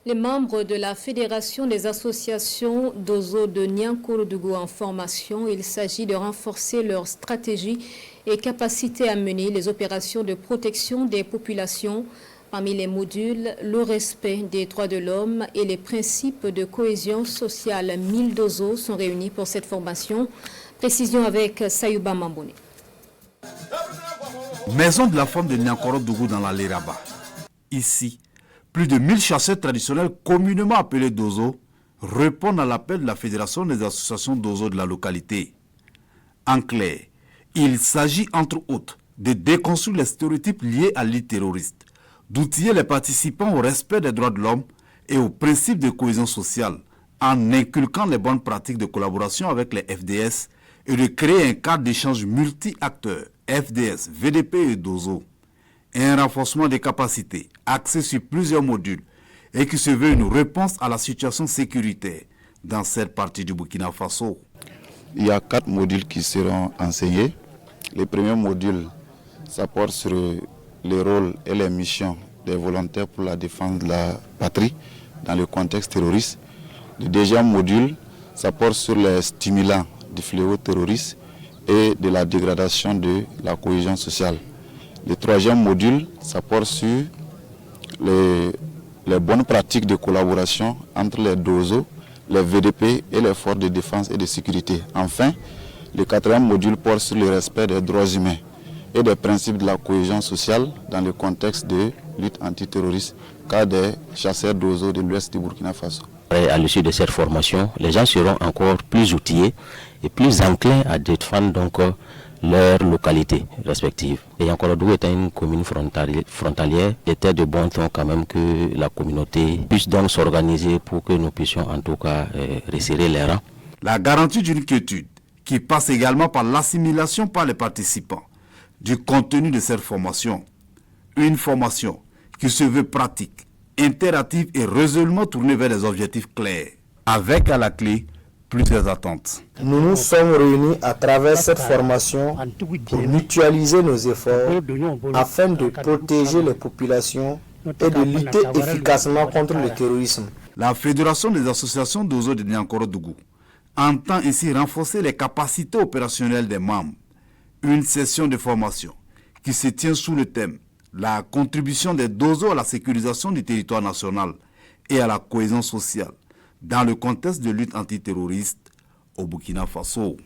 Les membres de la Fédération des associations d'Ozo de Niankoro-Dougou en formation, il s'agit de renforcer leur stratégie et capacité à mener les opérations de protection des populations. Parmi les modules, le respect des droits de l'homme et les principes de cohésion sociale. 1000 d'Ozo sont réunis pour cette formation. Précision avec Sayouba Mamboune. Maison de la femme de Niankoro-Dougou dans la Léraba. Ici, plus de 1000 chasseurs traditionnels communément appelés d'Ozo répondent à l'appel de la Fédération des associations d'Ozo de la localité. En clair, il s'agit entre autres de déconstruire les stéréotypes liés à l'île terroriste, d'outiller les participants au respect des droits de l'homme et aux principes de cohésion sociale en inculquant les bonnes pratiques de collaboration avec les FDS et de créer un cadre d'échange multi-acteurs, FDS, VDP et d'Ozo. Un renforcement des capacités axé sur plusieurs modules et qui se veut une réponse à la situation sécuritaire dans cette partie du Burkina Faso. Il y a 4 modules qui seront enseignés. Le premier module, ça porte sur les rôles et les missions des volontaires pour la défense de la patrie dans le contexte terroriste. Le deuxième module, ça porte sur les stimulants du fléau terroriste et de la dégradation de la cohésion sociale. Le troisième module, ça porte sur les bonnes pratiques de collaboration entre les DOZO, les VDP et les forces de défense et de sécurité. Enfin, le quatrième module porte sur le respect des droits humains et des principes de la cohésion sociale dans le contexte de lutte antiterroriste, cas des chasseurs d'Ozo de l'ouest du Burkina Faso. À l'issue de cette formation, les gens seront encore plus outillés et plus enclins à défendre donc leur localité respective. Et Niankoro-Dougou est une commune frontalière. Il était de bon ton quand même que la communauté puisse donc s'organiser pour que nous puissions en tout cas resserrer les rangs. La garantie d'une quiétude qui passe également par l'assimilation par les participants du contenu de cette formation. Une formation qui se veut pratique, interactive et résolument tournée vers des objectifs clairs, avec à la clé plusieurs attentes. Nous nous sommes réunis à travers cette formation pour mutualiser nos efforts afin de protéger les populations et de lutter efficacement contre le terrorisme. La Fédération des associations d'Ozo de Niankoro-Dougou entend ainsi renforcer les capacités opérationnelles des membres. Une session de formation qui se tient sous le thème « La contribution des DOZO à la sécurisation du territoire national et à la cohésion sociale » dans le contexte de lutte antiterroriste au Burkina Faso.